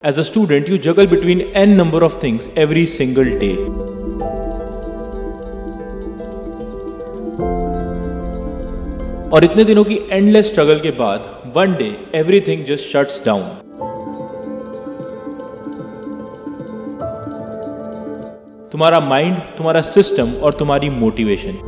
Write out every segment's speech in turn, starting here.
As a student, you juggle between n number of things every single day. और इतने दिनों की endless struggle के बाद one day everything just shuts down. तुम्हारा माइंड, तुम्हारा सिस्टम और तुम्हारी मोटिवेशन.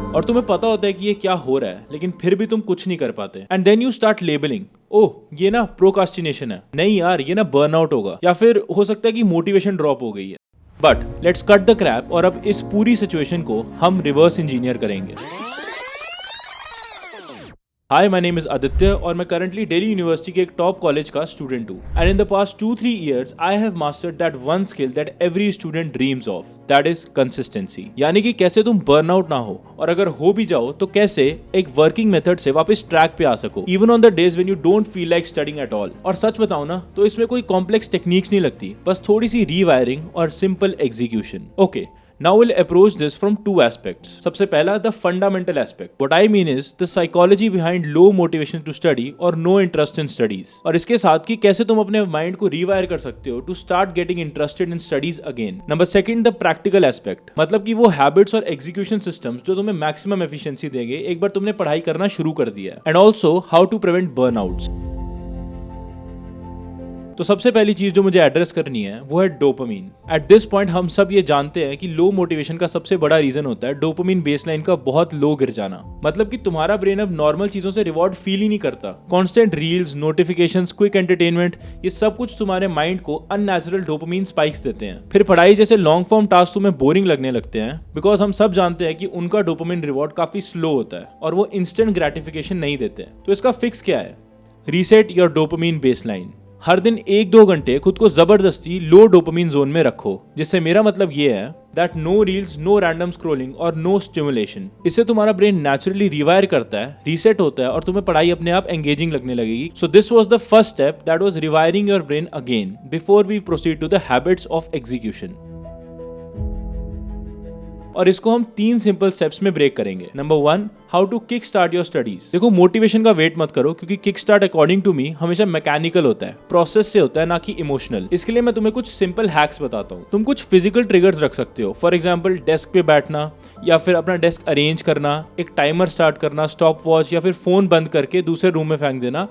और तुम्हें पता होता है कि ये क्या हो रहा है, लेकिन फिर भी तुम कुछ नहीं कर पाते. And then you start labelling, oh ये ना प्रोकास्टिनेशन है, नहीं यार ये ना बर्नआउट होगा, या फिर हो सकता है कि मोटिवेशन ड्रॉप हो गई है. But let's cut the crap और अब इस पूरी सिचुएशन को हम रिवर्स इंजीनियर करेंगे. हाय, माय नेम इज आदित्य और मैं करंटली दिल्ली यूनिवर्सिटी के एक टॉप कॉलेज का स्टूडेंट हूँ. And in the past 2-3 years I have mastered that one skill that every student dreams of, that is consistency. यानी कि कैसे तुम बर्नआउट ना हो, और अगर हो भी जाओ तो कैसे एक वर्किंग मेथड से वापस ट्रैक पे आ सको, even on the days when you don't feel like studying at all. और सच बताऊं ना तो इसमें कोई कॉम्प्लेक्स टेक्निक्स नहीं लगती, बस थोड़ी सी रीवायरिंग और simple execution. Okay, now we'll approach this from two aspects. सबसे पहला, the fundamental aspect. What I mean is the psychology behind low motivation to study or no interest in studies. और इसके साथ कि कैसे तुम अपने माइंड को रीवायर कर सकते हो to start getting interested in studies again. Number second, the practical aspect. मतलब कि वो habits और execution systems जो तुम्हें maximum efficiency देंगे एक बार तुमने पढ़ाई करना शुरू कर दिया है. And also how to prevent burnouts. तो सबसे पहली चीज जो मुझे एड्रेस करनी है वो है डोपामीन. एट दिस पॉइंट हम सब ये जानते हैं कि लो मोटिवेशन का सबसे बड़ा रीजन होता है डोपामीन बेसलाइन का बहुत लो गिर जाना. मतलब कि तुम्हारा ब्रेन अब नॉर्मल चीजों से रिवॉर्ड फील ही नहीं करता. Constant reels, notifications, quick entertainment, ये सब कुछ तुम्हारे माइंड को अननेचुरल डोपामीन स्पाइक्स देते हैं. फिर पढ़ाई जैसे लॉन्ग फॉर्म टास्क तुम्हें बोरिंग लगने लगते हैं, बिकॉज हम सब जानते हैं कि उनका डोपामीन रिवॉर्ड काफी स्लो होता है और वो इंस्टेंट ग्रेटिफिकेशन नहीं देते. तो इसका फिक्स क्या है? Reset your dopamine baseline. हर दिन 1-2 घंटे खुद को जबरदस्ती लो डोपामीन जोन में रखो, जिससे मेरा मतलब ये है that no reels, no random scrolling और नो स्टिमुलेशन. इससे तुम्हारा ब्रेन नेचुरली रिवायर करता है, रीसेट होता है और तुम्हें पढ़ाई अपने आप एंगेजिंग लगने लगेगी. So this was the first step that was rewiring your brain again before we proceed to the habits of execution. और इसको हम 3 सिंपल स्टेप्स में ब्रेक करेंगे. Number 1, how to kick start your studies. देखो, motivation का wait मत करो, क्योंकि kick start according to me हमेशा मैकेनिकल होता है, प्रोसेस से होता है, ना कि इमोशनल. इसके लिए मैं तुम्हें कुछ सिंपल हैक्स बताता हूँ. तुम कुछ फिजिकल ट्रिगर्स रख सकते हो. फॉर एग्जाम्पल, डेस्क पे बैठना, या फिर अपना डेस्क अरेंज करना, एक टाइमर स्टार्ट करना, स्टॉप वॉच, या फिर फोन बंद करके दूसरे रूम में फेंक देना.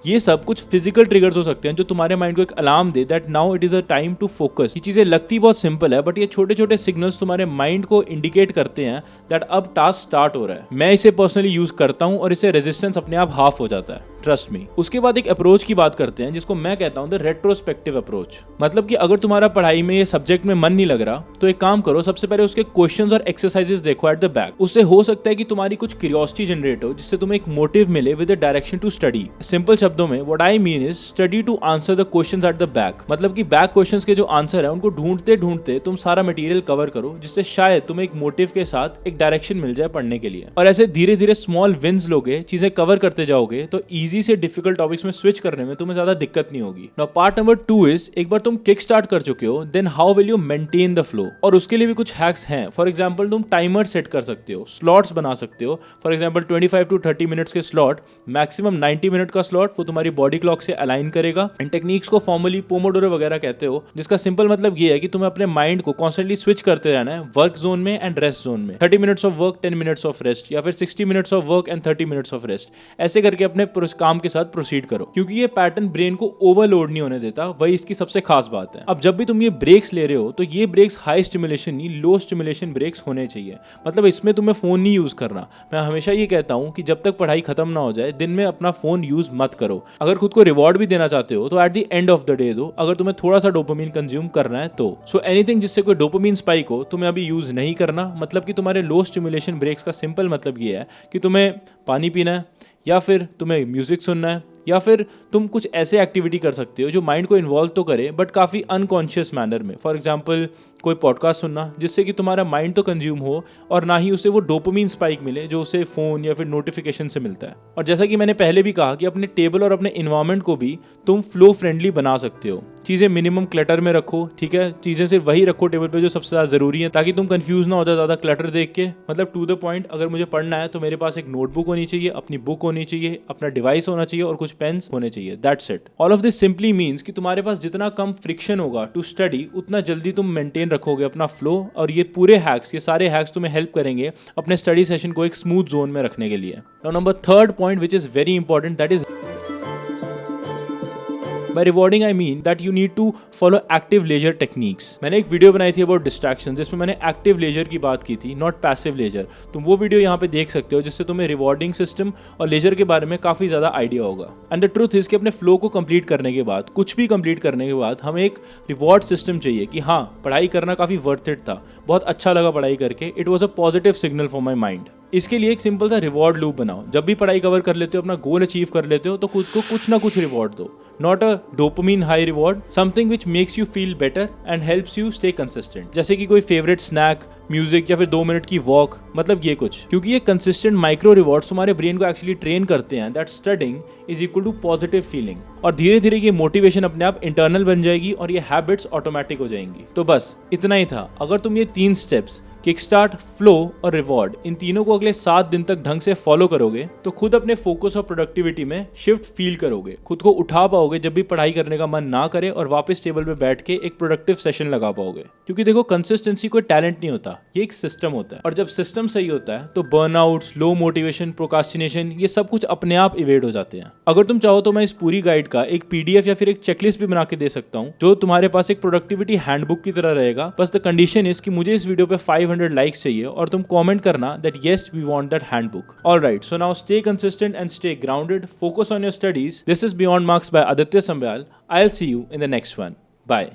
ये सब कुछ फिजिकल ट्रिगर्स हो सकते हैं जो तुम्हारे माइंड को एक अलार्म दे that now it is a time to focus. ये चीजें लगती बहुत सिंपल है, बट ये छोटे छोटे सिग्नल्स तुम्हारे माइंड को इंडिकेट करते हैं दैट अब टास्क स्टार्ट हो रहा है. मैं इसे पर्सनली यूज करता हूं और इससे रेजिस्टेंस अपने आप हाफ हो जाता है, ट्रस्ट मी. उसके बाद एक अप्रोच की बात करते हैं जिसको मैं कहता हूं द रेट्रोस्पेक्टिव अप्रोच. मतलब कि अगर तुम्हारा पढ़ाई में ये सब्जेक्ट में मन नहीं लग रहा तो एक काम करो, सबसे पहले उसके क्वेश्चंस और एक्सरसाइजेस देखो एट द बैक. उससे हो सकता है कि तुम्हारी कुछ क्यूरियोसिटी जनरेट हो, जिससे तुम्हें एक मोटिव मिले with the direction to study. Simple शब्दों में what I mean is study to answer the questions at the back. मतलब कि बैक क्वेश्चंस के जो आंसर है उनको ढूंढते ढूंढते तुम सारा मटेरियल कवर करो, जिससे शायद तुम्हें एक मोटिव के साथ एक डायरेक्शन मिल जाए पढ़ने के लिए. और ऐसे धीरे धीरे स्मॉल विंस लोगे, चीजें कवर करते जाओगे, तो इजी से डिफिकल्ट टॉपिक्स में स्विच करने में तुम्हें ज्यादा दिक्कत नहीं होगी. नाउ पार्ट नंबर 2 इज, एक बार तुम किक स्टार्ट कर चुके हो, then how will you maintain the flow. और उसके लिए भी कुछ हैक्स हैं. फॉर एग्जांपल, तुम टाइमर सेट कर सकते हो, स्लॉट्स बना सकते हो. फॉर एग्जांपल 25 to 30 मिनट्स के स्लॉट, मैक्सिमम 90 मिनट का स्लॉट वो तुम्हारी बॉडी क्लॉक से अलाइन करेगा. इन टेक्निक्स को फॉर्मली पोमोडोरो वगैरह कहते हो, जिसका सिंपल मतलब ये है कि तुम्हें अपने माइंड को कॉन्स्टेंटली स्विच करते रहना है वर्क जोन में एंड रेस्ट जोन में. 30 minutes of work, 10 minutes of rest, या फिर 60 minutes of work and 30 minutes of rest. ऐसे करके अपने काम के साथ प्रोसीड करो, क्योंकि ये पैटर्न ब्रेन को ओवरलोड नहीं होने देता. वही इसकी सबसे खास बात है. अब जब भी तुम ये ब्रेक्स ले रहे हो तो ये ब्रेक्स हाई स्टिमुलेशन नहीं, लो स्टिमुलेशन ब्रेक्स होने चाहिए. मतलब इसमें तुम्हें फोन नहीं यूज करना. मैं हमेशा ये कहता हूँ कि जब तक पढ़ाई खत्म ना हो जाए दिन में अपना फोन यूज मत करो. अगर खुद को रिवॉर्ड भी देना चाहते हो तो at the end of the day दो, अगर तुम्हें थोड़ा सा डोपामीन कंज्यूम करना है तो. सो एनीथिंग जिससे कोई डोपामीन स्पाइक हो तुम्हें अभी यूज नहीं करना. मतलब कि तुम्हारे लो स्टिमुलेशन ब्रेक्स का सिंपल मतलब ये है कि तुम्हें पानी पीना है, या फिर तुम्हें म्यूजिक सुनना है, या फिर तुम कुछ ऐसे एक्टिविटी कर सकते हो जो माइंड को इन्वॉल्व तो करे बट काफ़ी अनकॉन्शियस मैनर में. फॉर एग्जाम्पल, कोई पॉडकास्ट सुनना जिससे कि तुम्हारा माइंड तो कंज्यूम हो और ना ही उसे वो डोपामिन स्पाइक मिले जो उसे फोन या फिर नोटिफिकेशन से मिलता है। और जैसा कि मैंने पहले भी कहा कि अपने टेबल और अपने इन्वायरमेंट को भी तुम फ्लो फ्रेंडली बना सकते हो। चीजें मिनिमम क्लटर में रखो, ठीक है, चीजें सिर्फ वही रखो टेबल पे जो सबसे ज्यादा जरूरी है, ताकि तुम कंफ्यूज ना हो जाओ ज्यादा क्लटर देख के। मतलब टू द पॉइंट, अगर मुझे पढ़ना है तो मेरे पास एक नोटबुक होनी चाहिए, अपनी बुक होनी चाहिए, अपना डिवाइस होना चाहिए और कुछ पेन्स होने चाहिए। That's it. All of this simply means कि तुम्हारे पास जितना कम फ्रिक्शन होगा टू स्टडी, उतना जल्दी तुम मेंटेन रखोगे अपना फ्लो। और ये पूरे हैक्स, ये सारे हैक्स तुम्हें हेल्प करेंगे अपने स्टडी सेशन को एक स्मूथ जोन में रखने के लिए। Now number third point which is very important, that is By rewarding I mean that you need to follow active leisure techniques। मैंने एक वीडियो बनाई थी about distraction जिसमें मैंने active leisure की बात की थी, not passive leisure। तुम वो वीडियो यहाँ पे देख सकते हो जिससे तुम्हें rewarding system और leisure के बारे में काफ़ी ज़्यादा आइडिया होगा। And the truth is कि अपने flow को complete करने के बाद, कुछ भी complete करने के बाद हमें एक reward system चाहिए कि हाँ, पढ़ाई करना काफ़ी worth it था, बहुत अच्छा लगा पढ़ाई करके, it was a positive signal for my mind। इसके लिए एक सिंपल सा रिवॉर्ड लूप बनाओ। जब भी पढ़ाई कवर कर लेते हो, अपना गोल अचीव कर लेते हो, तो खुद को कुछ ना कुछ रिवॉर्ड दो। Not a dopamine high reward, something which makes you feel better and helps you stay consistent. जैसे कि कोई फेवरेट स्नैक, म्यूजिक या फिर 2 मिनट की वॉक, मतलब ये कुछ। क्योंकि ये कंसिस्टेंट माइक्रो रिवॉर्ड्स तुम्हारे ब्रेन को एक्चुअली ट्रेन करते हैं that studying is equal to positive feeling. और धीरे धीरे ये मोटिवेशन अपने आप इंटरनल बन जाएगी और ये हैबिट्स ऑटोमेटिक हो जाएंगी। तो बस इतना ही था। अगर तुम ये 3 स्टेप्स, किक स्टार्ट, फ्लो और रिवॉर्ड, इन तीनों को अगले 7 दिन तक ढंग से फॉलो करोगे तो खुद अपने फोकस और प्रोडक्टिविटी में शिफ्ट फील करोगे। खुद को उठा पाओगे जब भी पढ़ाई करने का मन ना करे और वापस टेबल पे बैठ के एक प्रोडक्टिव सेशन लगा पाओगे। क्योंकि देखो, कंसिस्टेंसी कोई टैलेंट नहीं होता, ये एक सिस्टम होता है। और जब सिस्टम सही होता है तो बर्नआउट, लो मोटिवेशन, प्रोकास्टिनेशन, ये सब कुछ अपने आप इवेड हो जाते हैं। अगर तुम चाहो तो मैं इस पूरी गाइड का एक PDF या फिर एक चेकलिस्ट भी बना के दे सकता हूँ जो तुम्हारे पास एक प्रोडक्टिविटी हैंडबुक की तरह रहेगा। बस द कंडीशन इज कि मुझे इस वीडियो पे 500 लाइक्स चाहिए और तुम कमेंट करना that yes we want that handbook. Alright, so now stay consistent and stay grounded, focus on your studies. This is beyond marks by Aditya Sambyal. I will see you in the next one. Bye.